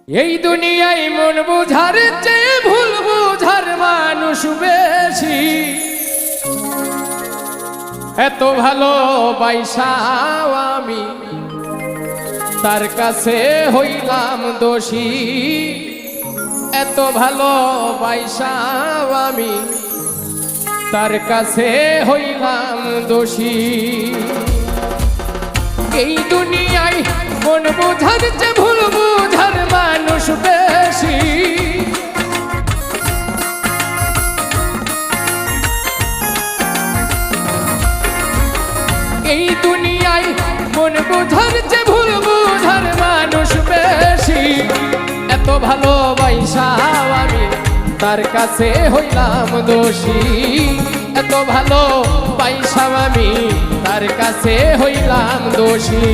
এই দুনিয়ায় মন বুঝার চেয়ে ভুল বুঝার মানুষ বেশি। এত ভালো বাইসাও আমি তার কাছে হইলাম দোষী। এত ভালো বাইসাও আমি তার কাছে হইলাম দোষী। এই দুনিয়ায় মন বুঝার চেয়ে ভুল বুঝার মানুষ বেশি। এই দুনিয়ায় মন বুঝার চেয়ে ভুল বুঝার মানুষ বেশি। এত ভালোবাসাও আমি তার কাছে হইলাম দোষী। এত ভালোবাসাও আমি তার কাছে হইলাম দোষী।